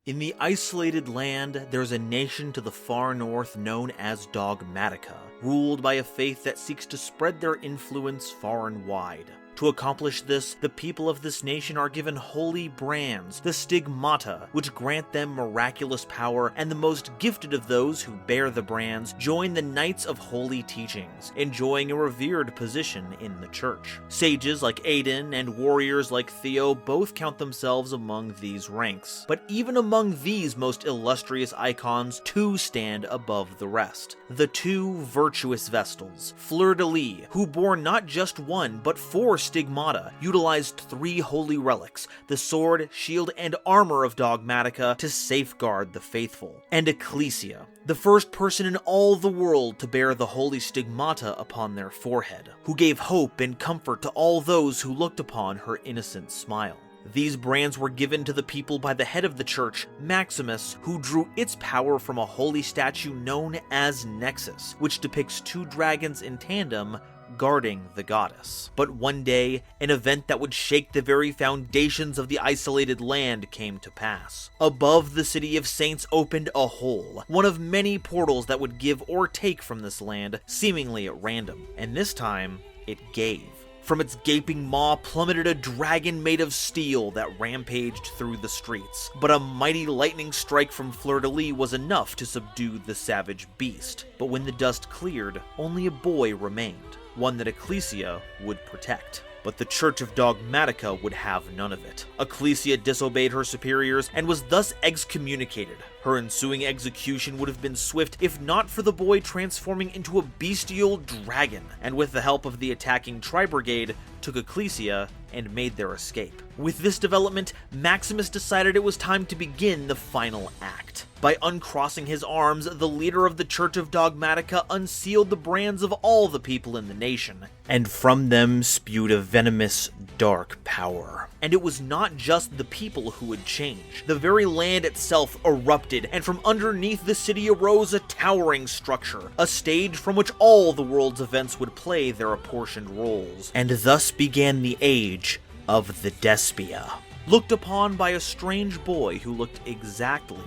In the isolated land, there's a nation to the far north known as Dogmatika, ruled by a faith that seeks to spread their influence far and wide. To accomplish this, the people of this nation are given holy brands, the stigmata, which grant them miraculous power, and the most gifted of those who bear the brands join the Knights of Holy Teachings, enjoying a revered position in the church. Sages like Aiden and warriors like Theo both count themselves among these ranks, but even among these most illustrious icons, two stand above the rest. The two virtuous Vestals, Fleur-de-lis, who bore not just one, but four stigmata, utilized three holy relics, the sword, shield, and armor of Dogmatika, to safeguard the faithful. And Ecclesia, the first person in all the world to bear the holy stigmata upon their forehead, who gave hope and comfort to all those who looked upon her innocent smile. These brands were given to the people by the head of the church, Maximus, who drew its power from a holy statue known as Nexus, which depicts two dragons in tandem guarding the goddess. But one day, an event that would shake the very foundations of the isolated land came to pass. Above the City of Saints opened a hole, one of many portals that would give or take from this land, seemingly at random. And this time, it gave. From its gaping maw plummeted a dragon made of steel that rampaged through the streets. But a mighty lightning strike from Fleur-de-lis was enough to subdue the savage beast. But when the dust cleared, only a boy remained, one that Ecclesia would protect. But the Church of Dogmatika would have none of it. Ecclesia disobeyed her superiors and was thus excommunicated. Her ensuing execution would have been swift if not for the boy transforming into a bestial dragon, and with the help of the attacking Tri-Brigade, took Ecclesia and made their escape. With this development, Maximus decided it was time to begin the final act. By uncrossing his arms, the leader of the Church of Dogmatika unsealed the brands of all the people in the nation, and from them spewed a venomous, dark power. And it was not just the people who would change. The very land itself erupted, and from underneath the city arose a towering structure, a stage from which all the world's events would play their apportioned roles. And thus began the age of the Despia, looked upon by a strange boy who looked exactly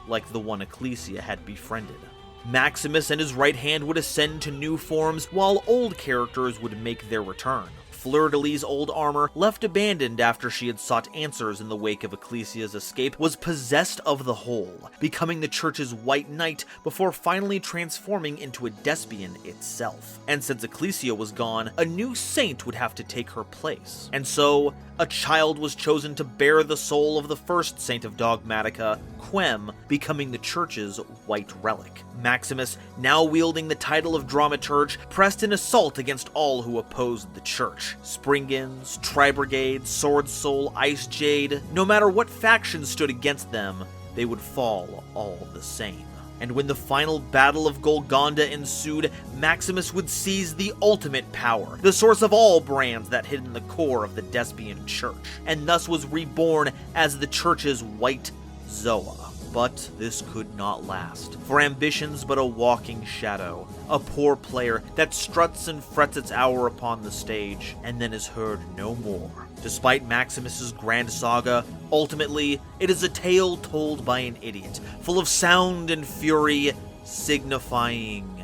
like the one Ecclesia had befriended. Maximus and his right hand would ascend to new forms, while old characters would make their return. Fleur-de-lis' old armor, left abandoned after she had sought answers in the wake of Ecclesia's escape, was possessed of the whole, becoming the church's white knight before finally transforming into a Despian itself. And since Ecclesia was gone, a new saint would have to take her place. And so, a child was chosen to bear the soul of the first saint of Dogmatika, Quem, becoming the church's white relic. Maximus, now wielding the title of dramaturge, pressed an assault against all who opposed the church. Springans, Tri-Brigade, Sword Soul, Ice Jade, no matter what faction stood against them, they would fall all the same. And when the final battle of Golgonda ensued, Maximus would seize the ultimate power, the source of all brands that hid in the core of the Despian Church, and thus was reborn as the church's White Zoa. But this could not last, for ambition's but a walking shadow, a poor player that struts and frets its hour upon the stage, and then is heard no more. Despite Maximus's grand saga, ultimately, it is a tale told by an idiot, full of sound and fury, signifying